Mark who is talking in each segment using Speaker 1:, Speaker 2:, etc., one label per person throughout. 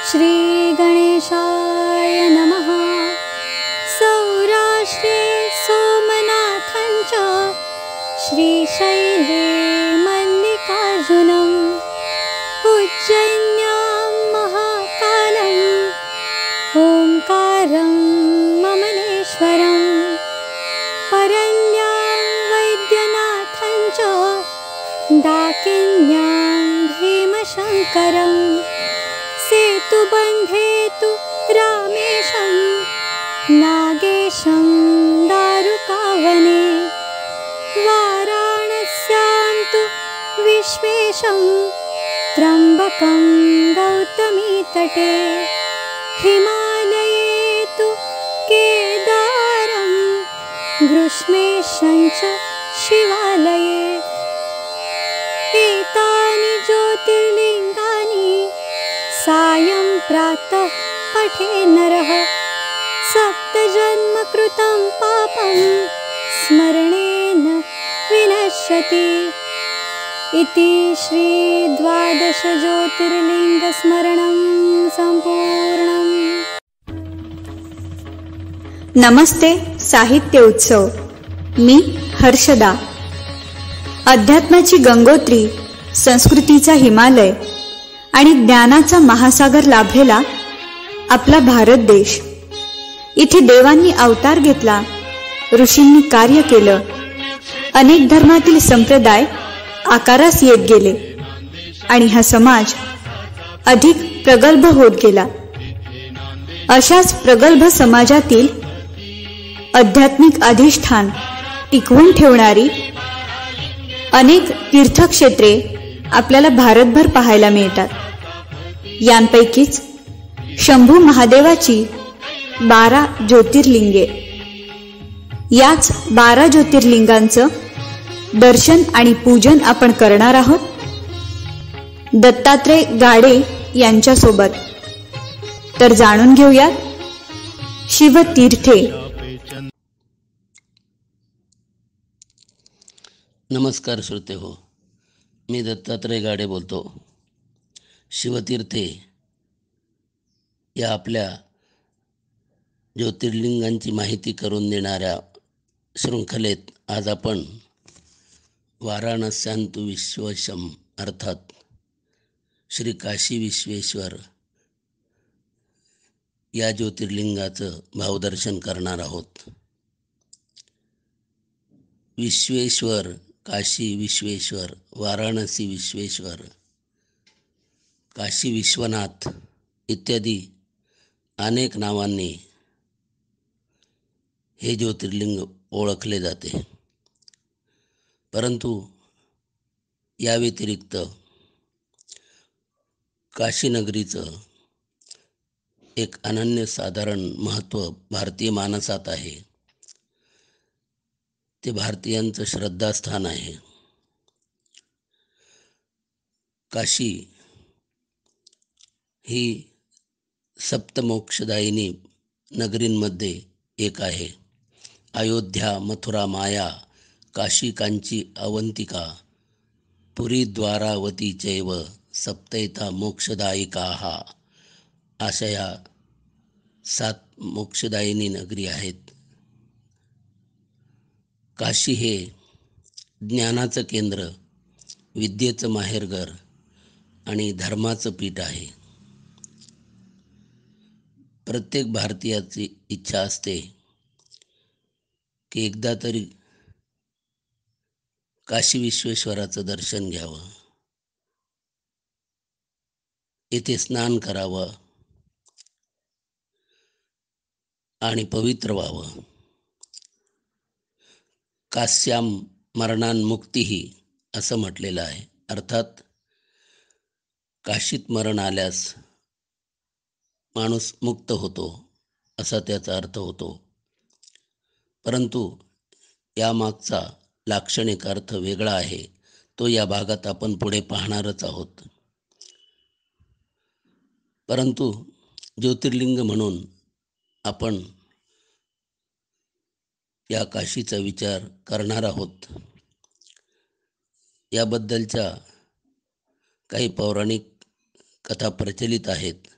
Speaker 1: श्री गणेशाय नमः। सौराष्ट्रे सोमनाथं च श्रीशैले मल्लिकार्जुनम् उज्जयिन्यां महाकालम् ओंकारं ममलेश्वरम् परल्यां वैद्यनाथं च डाकिन्यां भीमशङ्करम् सेतुबन्धे तु रामेशं नागेशं दारुकावने वाराणस्यां तु विश्वेशं त्र्यम्बकं गौतमीतटे हिमालये तु केदारं ग्रीष्मेशं च शिवालये एतानि ज्योतिर्लिङ्गानि सायं प्रातः पठे नरः सप्तजन्म कृतं पापं स्मरणेन विनश्यति इति श्री द्वादश ज्योतिर्लिंग स्मरणं संपूर्णम्।
Speaker 2: नमस्ते साहित्य उत्सव। मी हर्षदा। अध्यात्माची गंगोत्री, संस्कृतीचा हिमालय आणि ज्ञानाचा महासागर लाभलेला आपला भारत देश। इथे देवांनी अवतार घेतला, ऋषींनी कार्य केलं, अनेक धर्मातील संप्रदाय आकारास येत गेले आणि हा समाज अधिक प्रगल्भ होत गेला। अशाच प्रगल्भ समाजातील आध्यात्मिक अधिष्ठान टिकवून ठेवणारी अनेक तीर्थक्षेत्रे आपल्याला भारतभर पाहायला मिळतात। यांपैकीच शंभू महादेवाची 12 ज्योतिर्लिंगे। याच 12 ज्योतिर्लिंगांचं दर्शन आणि पूजन आपण करणार आहोत दत्तात्रय गाडे यांच्यासोबत। तर जाणून घेऊया शिवतीर्थे।
Speaker 3: नमस्कार श्रोते हो, मी दत्तात्रय गाडे बोलतो। शिवतीर्थे या आपल्या ज्योतिर्लिंगांची माहिती करून देणाऱ्या शृंखलेत आज आपण वाराणस्यांतु विश्वेशम अर्थात श्री काशी विश्वेश्वर या ज्योतिर्लिंगाचं भावदर्शन करणार आहोत। विश्वेश्वर, काशी विश्वेश्वर, वाराणसी विश्वेश्वर, काशी विश्वनाथ इत्यादी अनेक नावांनी हे ज्योतिर्लिंग ओळखले जाते। परंतु या व्यतिरिक्त काशीनगरीचं एक अनन्यसाधारण महत्त्व भारतीय मानसात आहे। ते भारतीयांचं श्रद्धास्थान आहे। काशी ही सप्तमोक्षदायिनी नगरींमध्ये एक आहे। अयोध्या, मथुरा, माया, काशी, कांची, अवंतिका, पुरी, द्वारावती चैव सप्तैता मोक्षदायिकाः अशा या 7 मोक्षदायिनी नगरी आहेत। काशी हे ज्ञानाचं केंद्र, विद्येचं माहेरघर आणि धर्माचं पीठ आहे। प्रत्येक भारतीयाची इच्छा असते की एकदा तरी काशी विश्वेश्वराचं दर्शन घ्यावं, येथे स्नान करावं आणि पवित्र व्हावं। काश्याम मरणान्मुक्तिही असं म्हटलेलं आहे। अर्थात काशीत मरण आल्यास माणूस मुक्त होतो असा त्याचा अर्थ होतो। परंतु यामागचा लाक्षणिक अर्थ वेगळा आहे, तो या भागात आपण पुढे पाहणारच आहोत। परंतु ज्योतिर्लिंग म्हणून आपण या काशीचा विचार करणार आहोत। याबद्दलच्या काही पौराणिक कथा प्रचलित आहेत।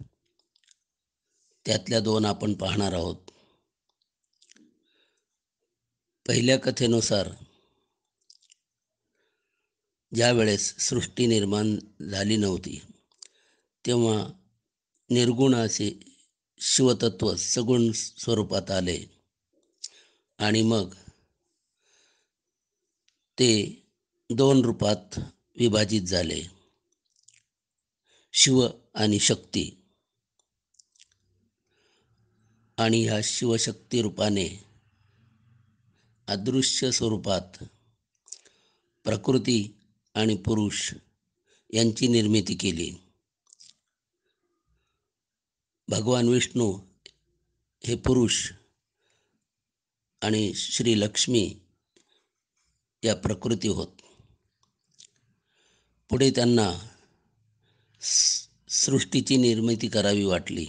Speaker 3: त्यातल्या 2 आपण पाहणार आहोत. पहिल्या कथेनुसार ज्या वेळेस सृष्टी निर्माण झाली नव्हती तेव्हा निर्गुण असे शिवतत्व सगुण स्वरूपात आले आणि मग ते 2 रूपात विभाजित झाले, शिव आणि शक्ती. आणि ह्या शिवशक्ती रूपाने अदृश्य स्वरूपात प्रकृती आणि पुरुष यांची निर्मिती केली. भगवान विष्णू हे पुरुष आणि श्री लक्ष्मी या प्रकृती होत. पुढे त्यांना सृष्टीची निर्मिती करावी वाटली.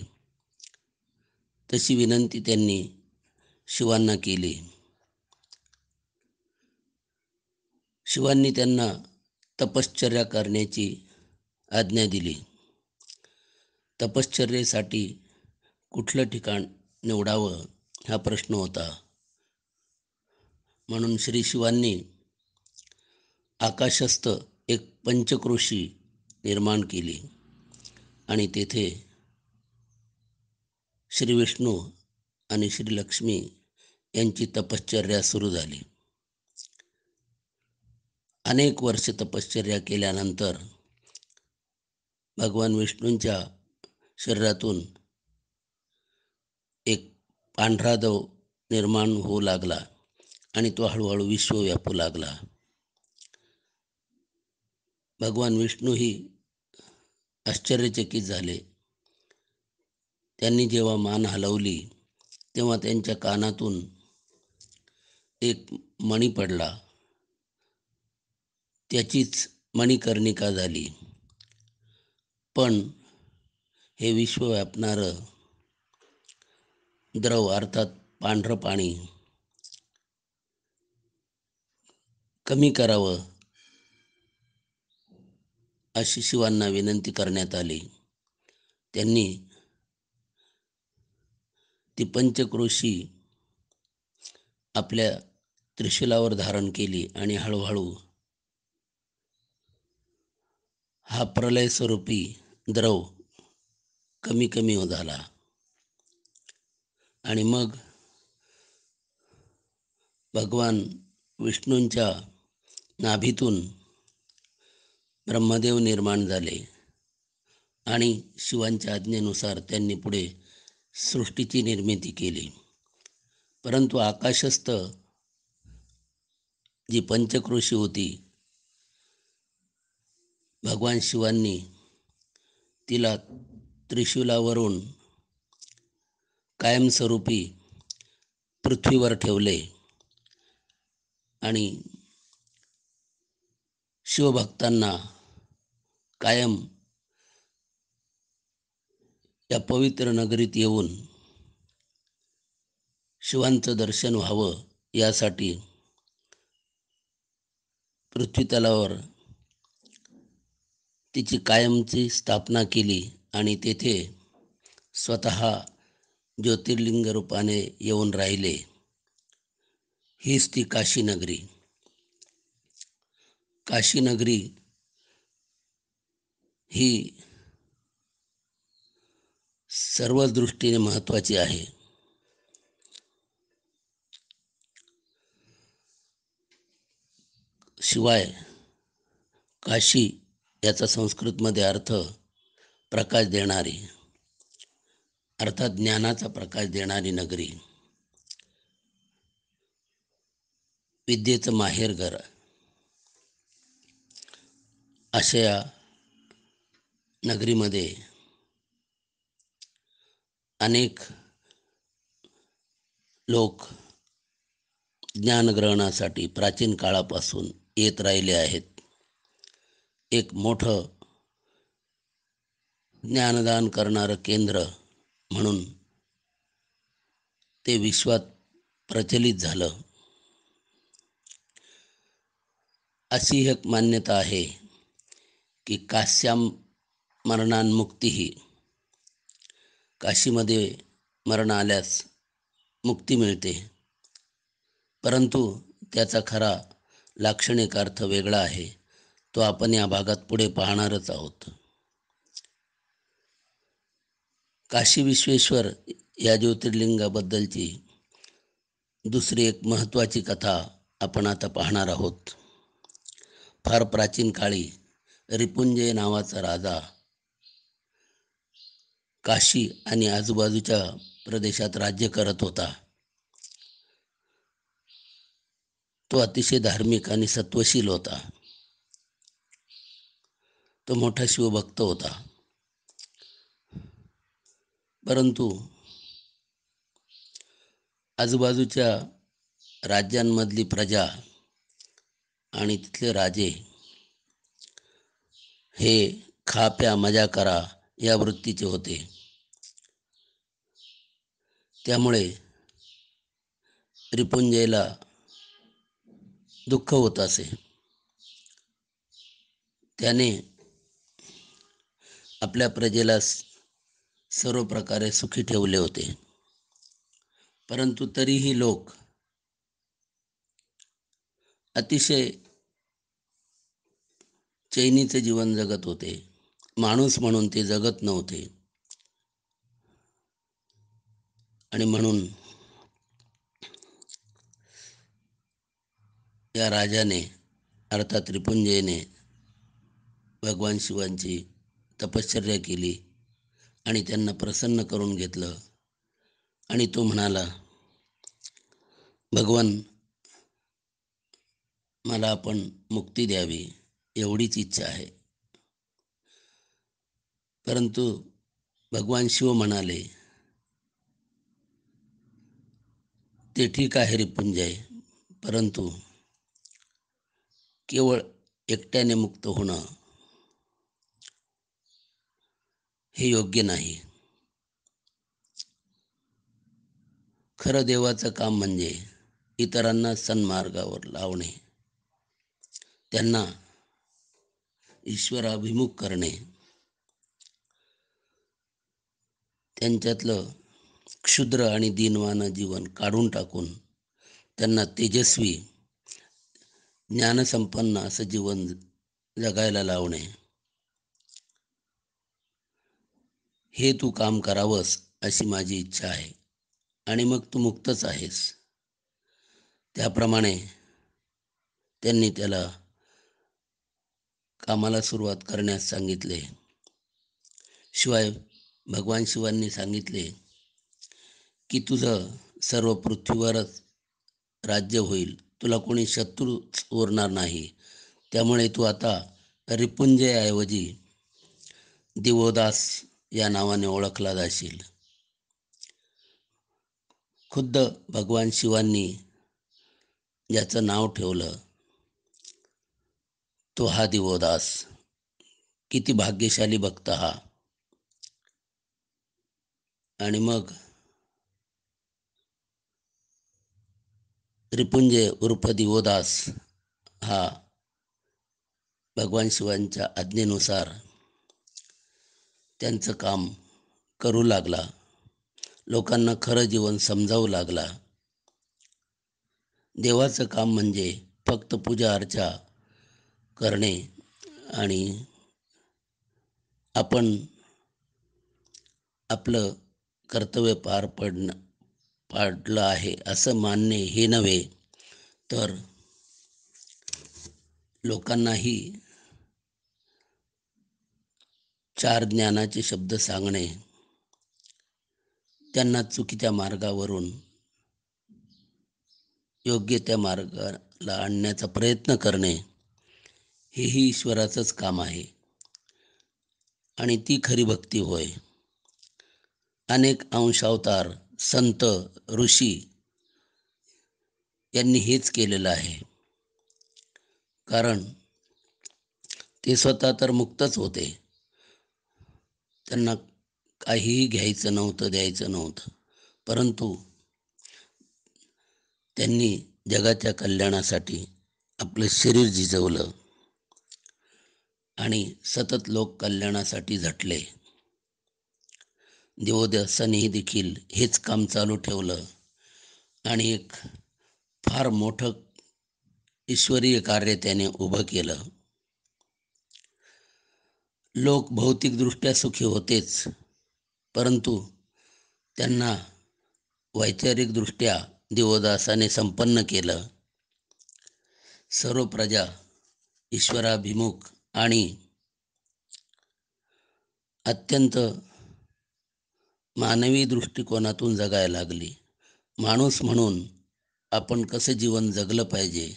Speaker 3: तशी विनंती त्यांनी शिवांना केली. शिवांनी त्यांना तपश्चर्या करण्याची आज्ञा दिली. तपश्चर्येसाठी कुठलं ठिकाण निवडावं हा प्रश्न होता. म्हणून श्री शिवांनी आकाशस्थ एक पंचक्रोशी निर्माण केली आणि तेथे श्री विष्णू आणि श्री लक्ष्मी यांची तपश्चर्या सुरू झाली. अनेक वर्ष तपश्चर्या केल्यानंतर भगवान विष्णूंच्या शरीरातून एक पांढरा दव निर्माण होऊ लागला आणि तो हळूहळू विश्व व्यापू लागला. भगवान विष्णूही आश्चर्यचकित झाले. त्यांनी जेव्हा मान हलवली तेव्हा त्यांच्या कानातून एक मणी पडला. त्याचीच मणिकर्णिका झाली. पण हे विश्व व्यापणारं द्रव अर्थात पांढरं पाणी कमी करावं अशी शिवांना विनंती करण्यात आली. त्यांनी ती पंचक्रोशी आपल्या त्रिशूलावर धारण केली आणि हळूहळू हा प्रलय स्वरूपी द्रव कमी कमी झाला आणि मग भगवान विष्णूंच्या नाभीतून ब्रह्मदेव निर्माण झाले आणि शिवांच्या आज्ञेनुसार त्यांनी पुढे सृष्टीची निर्मिती केली. परंतु आकाशस्थ जी पंचक्रोशी होती, भगवान शिवांनी तिला त्रिशूलावरून कायमस्वरूपी पृथ्वीवर ठेवले आणि शिवभक्तांना कायम या पवित्र नगरीत येऊन शिवांचं दर्शन व्हावं यासाठी पृथ्वीतलावर तिची कायमची स्थापना केली आणि तेथे स्वतः ज्योतिर्लिंग रूपाने येऊन राहिले. हीच ती काशी नगरी. काशी नगरी ही सर्वच दृष्टीने महत्त्वाची आहे. शिवाय काशी याचा संस्कृतमध्ये अर्थ प्रकाश देणारी, अर्थात ज्ञानाचा प्रकाश देणारी नगरी, विद्येचं माहेरघर अशा या नगरीमध्ये अनेक लोक ज्ञानग्रहणासाठी प्राचीन काळापासून येत राहिले आहेत. एक मोठं ज्ञानदान करणारं केंद्र म्हणून ते विश्वात प्रचलित झालं. अशी एक मान्यता आहे की काश्याम मरणान्मुक्ती काशीमध्ये मरण आल्यास मुक्ती मिळते, परंतु त्याचा खरा लाक्षणिक अर्थ वेगळा आहे. तो आपण या भागात पुढे पाहणारच आहोत. काशी विश्वेश्वर या ज्योतिर्लिंगाबद्दलची दुसरी एक महत्त्वाची कथा आपण आता पाहणार आहोत. फार प्राचीन काळी रिपुंजय नावाचा राजा काशी आणि आजूबाजूच्या प्रदेशात राज्य करत होता. तो अतिशय धार्मिक आणि सत्वशील होता. तो मोठा शिवभक्त होता. परंतु आजूबाजूच्या राज्यांमधली प्रजा आणि तिथले राजे हे खा प्या मजा करा या वृत्तीचे होते. त्यामुळे रिपुंजयला दुःख होत असे. त्याने आपल्या प्रजेला सर्व प्रकारे सुखी ठेवले होते, परंतु तरीही लोक अतिशय चैनीचे जीवन जगत होते. माणूस म्हणून ते जगत नव्हते. आणि म्हणून या राजाने अर्थात रिपुंजयने भगवान शिवांची तपश्चर्या केली आणि त्यांना प्रसन्न करून घेतलं. आणि तो म्हणाला, भगवान, मला आपण मुक्ती द्यावी एवढीच इच्छा आहे. परंतु भगवान शिव म्हणाले, ते ठीक आहे रिपुंजय, परंतु केवळ एकट्याने मुक्त होणं हे योग्य नाही. खरं देवाचं काम म्हणजे इतरांना सन्मार्गावर लावणे, त्यांना ईश्वराभिमुख करणे, त्यांच्यातलं क्षुद्र आणि दीनवान जीवन काढून टाकून त्यांना तेजस्वी ज्ञानसंपन्न असं जीवन जगायला लावणे. हे तू काम करावंस अशी माझी इच्छा आहे. आणि मग तू मुक्तच आहेस. त्याप्रमाणे त्यांनी त्याला कामाला सुरुवात करण्यास सांगितले. शिवाय भगवान शिवांनी सांगितले की तुझं सर्व पृथ्वीवरच राज्य होईल, तुला कोणी शत्रूच उरणार नाही. त्यामुळे तू आता रिपुंजयऐवजी दिवोदास या नावाने ओळखला जाशील. खुद्द भगवान शिवांनी ज्याचं नाव ठेवलं तो हा दिवोदास. किती भाग्यशाली भक्त हा. आणि मग रिपुंजय उर्फ दिवोदास हा भगवान शिवांच्या आज्ञेनुसार त्यांचं काम करू लागला. लोकांना खरं जीवन समजावू लागला. देवाचं काम म्हणजे फक्त पूजा अर्चा करणे आणि आपण आपलं कर्तव्य पाडलं आहे असं मानणे हे नव्हे, तर लोकांनाही चार ज्ञानाचे शब्द सांगणे, त्यांना चुकीच्या मार्गावरून योग्य त्या मार्गाला आणण्याचा प्रयत्न करणे, हेही ईश्वराचंच काम आहे. आणि ती खरी भक्ती होय. अनेक अंशावतार, संत, ऋषी यांनी हेच केलेलं आहे. कारण ते स्वतः तर मुक्तच होते. त्यांना काहीही घ्यायचं नव्हतं, द्यायचं नव्हतं, परंतु त्यांनी जगाच्या कल्याणासाठी आपलं शरीर झिजवलं आणि सतत लोक कल्याणासाठी झटले. देवोदासानेही देखील हेच काम चालू ठेवलं आणि एक फार मोठं ईश्वरीय कार्य त्याने उभं केलं. लोक भौतिकदृष्ट्या सुखी होतेच, परंतु त्यांना वैचारिकदृष्ट्या देवोदासाने संपन्न केलं. सर्व प्रजा ईश्वराभिमुख आणि अत्यंत मानवी दृष्टिकोनातून जगायला लागली. माणूस म्हणून आपण कसं जीवन जगलं पाहिजे,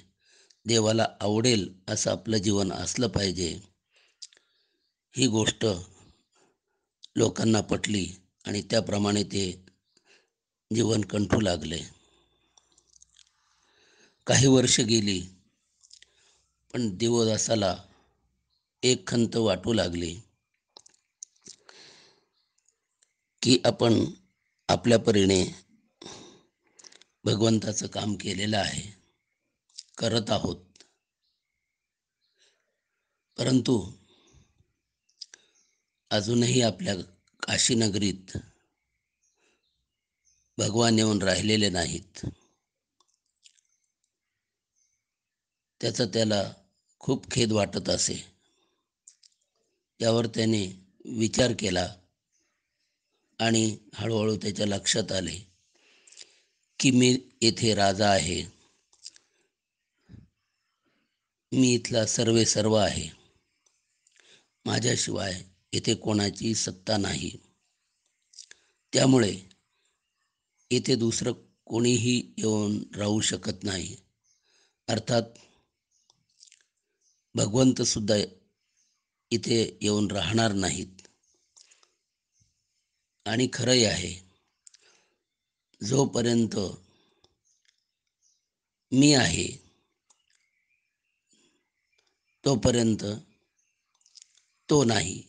Speaker 3: देवाला आवडेल असं आपलं जीवन असलं पाहिजे, ही गोष्ट लोकांना पटली आणि त्याप्रमाणे ते जीवन कंठू लागले. काही वर्ष गेली, पण देवोदासाला एक खंत वाटू लागली की आपण आपल्या परीने भगवंताचं काम केलेलं आहे, करत आहोत, परंतु अजूनही आपल्या काशीनगरीत भगवान येऊन राहिलेले नाहीत. त्याचा त्याला खूप खेद वाटत असे. यावर त्याने विचार केला आणि हळूहळू त्याच्या लक्षात आले की मी येथे राजा आहे, मी इथला सर्व आहे, माझ्याशिवाय येथे कोणाची सत्ता नाही. त्यामुळे येथे दुसरं कोणीही येऊन राहू शकत नाही. अर्थात भगवंतसुद्धा इथे येऊन राहणार नाहीत. आणि खरंही आहे, जोपर्यंत मी आहे तोपर्यंत तो नाही.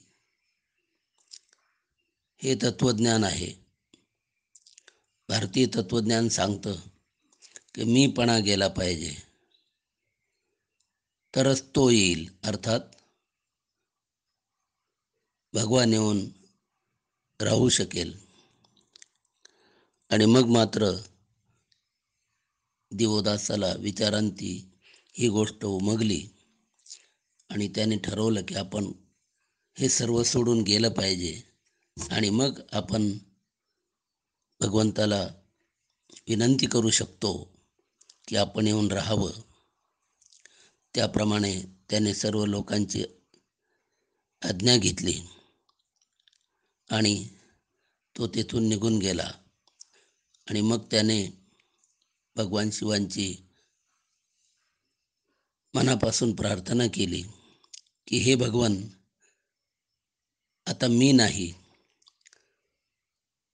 Speaker 3: हे तत्त्वज्ञान आहे. भारतीय तत्त्वज्ञान सांगतं की मीपणा गेला पाहिजे, तरच तो येईल. अर्थात भगवान येऊन राहू शकेल. आणि मग मात्र देवोदासाला विचारांती ही गोष्ट उमगली आणि त्याने ठरवलं की आपण हे सर्व सोडून गेलं पाहिजे आणि मग आपण भगवंताला विनंती करू शकतो की आपण येऊन राहावं. त्याप्रमाणे त्याने सर्व लोकांची आज्ञा घेतली आणि तो तेथून निघून गेला. आणि मग त्याने भगवान शिवांची मनापासून प्रार्थना केली की हे भगवान, आता मी नाही,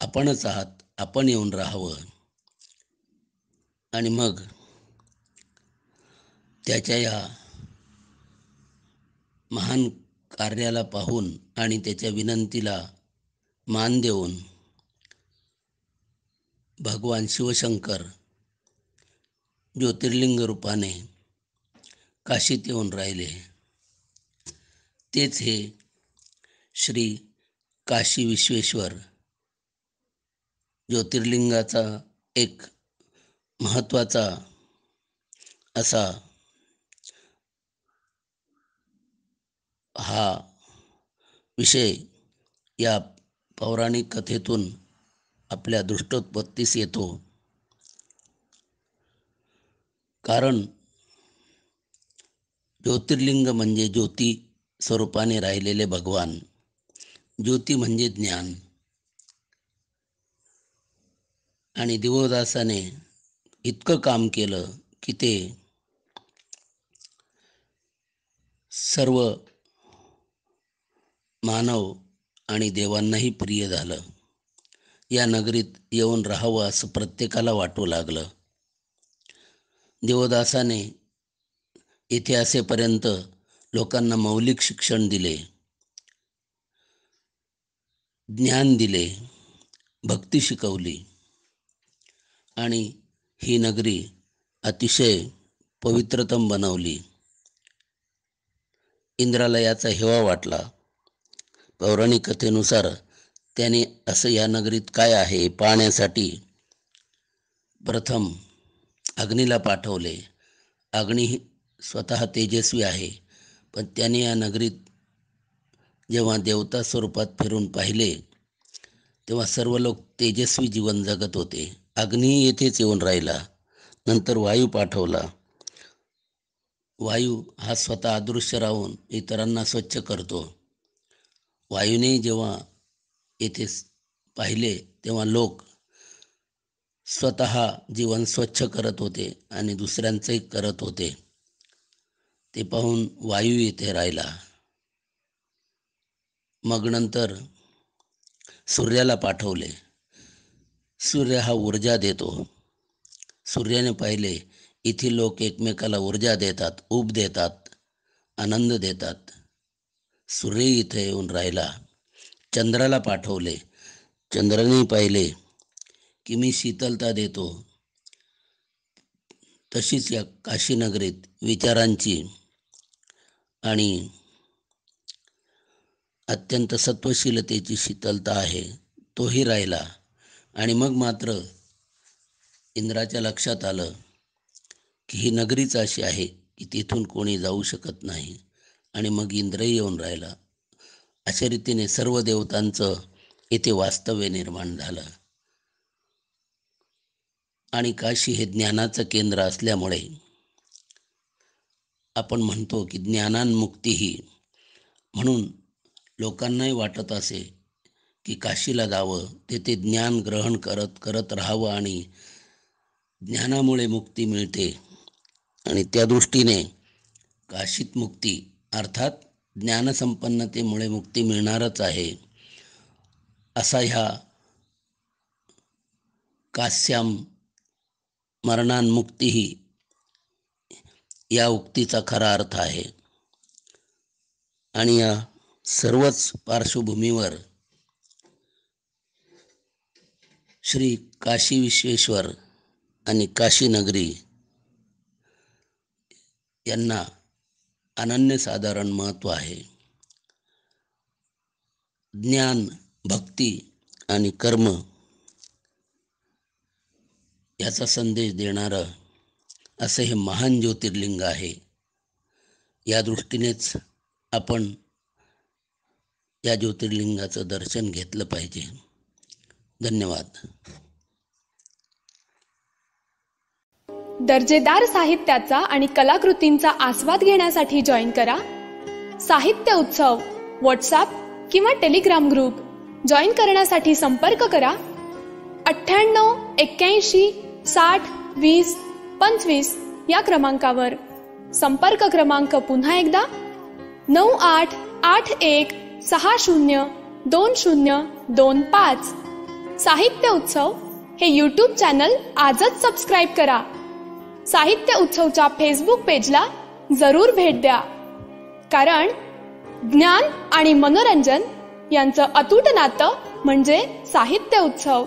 Speaker 3: आपणच आहात, आपण येऊन राहावं. आणि मग त्याच्या या महान कार्याला पाहून आणि त्याच्या विनंतीला मान देऊन भगवान शिवशंकर ज्योतिर्लिंग रूपाने काशीत येऊन राहिले. तेच हे श्री काशी विश्वेश्वर ज्योतिर्लिंगाचा एक महत्त्वाचा असा हा विषय या पौराणिक कथेतून आपल्या दृष्टोत्पत्तीस येतो. कारण ज्योतिर्लिंग म्हणजे ज्योती स्वरूपाने राहिलेले भगवान. ज्योती म्हणजे ज्ञान. आणि देवोदासाने इतकं काम केलं की ते सर्व मानव आणि देवांनाही प्रिय झालं. या नगरीत येऊन राहावं असं प्रत्येकाला वाटू लागलं. देवोदासाने इथे असेपर्यंत लोकांना मौलिक शिक्षण दिले, ज्ञान दिले, भक्ती शिकवली आणि ही नगरी अतिशय पवित्रतम बनवली. इंद्राला याचा हेवा वाटला. पौराणिक कथेनुसार त्याने असं या नगरीत काय आहे पाहण्यासाठी प्रथम अग्नीला पाठवले. अग्नी स्वतः तेजस्वी आहे, पण त्याने या नगरीत जेव्हा देवता स्वरूपात फिरून पाहिले तेव्हा सर्व लोक तेजस्वी जीवन जगत होते. अग्नी येथेच येऊन राहिला. नंतर वायू पाठवला. वायू हा स्वतः अदृश्य राहून इतरांना स्वच्छ करतो. वायूने जेव्हा येथे पाहिले तेव्हा लोक स्वतः जीवन स्वच्छ करत होते आणि दुसऱ्यांचंही करत होते. ते पाहून वायू येथे राहिला. मग नंतर सूर्याला पाठवले. सूर्य हा ऊर्जा देतो. सूर्याने पाहिले इथे लोक एकमेकाला ऊर्जा देतात, ऊब देतात, आनंद देतात. सूर्य इथे येऊन राहिला. चंद्राला पाठवले. चंद्राने पाहिले की मी शीतलता देतो. तशीच या काशीनगरीत विचारांची आणि अत्यंत सत्वशीलतेची शीतलता आहे, तोही राहिला. आणि मग मात्र इंद्राच्या लक्षात आलं की ही नगरीच अशी आहे की तिथून कोणी जाऊ शकत नाही. आणि मग इंद्रही येऊन राहिला. अशा रीतीने सर्व देवतांचं इथे वास्तव्य निर्माण झालं. आणि काशी हे ज्ञानाचं केंद्र असल्यामुळे आपण म्हणतो की ज्ञानान्मुक्ती ही. म्हणून लोकांनाही वाटत असे की काशीला जावं, तेथे ज्ञान ग्रहण करत करत राहावं आणि ज्ञानामुळे मुक्ती मिळते. आणि त्या दृष्टीने काशीत मुक्ती अर्थात ज्ञानसंपन्नतेमुळे मुक्ती मिळणारच आहे, असा ह्या काश्याम मरणान्मुक्ती ही या उक्तीचा खरा अर्थ आहे. आणि या सर्वच पार्श्वभूमीवर श्री काशी विश्वेश्वर आणि काशीनगरी यांना अनन्यसाधारण महत्त्व आहे. ज्ञान, भक्ती आणि कर्म याचा संदेश देणारं असं हे महान ज्योतिर्लिंग आहे. या दृष्टीनेच आपण या ज्योतिर्लिंगाचं दर्शन घेतलं पाहिजे. धन्यवाद.
Speaker 4: दर्जेदार साहित्याचा आणि कलाकृतींचा आस्वाद घेण्यासाठी जॉईन करा साहित्य उत्सव व्हॉट्सॲप किंवा टेलिग्राम ग्रुप. जॉईन करण्यासाठी संपर्क करा 98 81 60 20 25 या क्रमांकावर. संपर्क क्रमांक पुन्हा एकदा 9881 60 2025. साहित्य उत्सव हे यूट्यूब चॅनल आजच सबस्क्राईब करा. साहित्य उत्सवच्या फेसबुक पेजला जरूर भेट द्या, कारण ज्ञान आणि मनोरंजन यांचं अतूट नातं म्हणजे साहित्य उत्सव.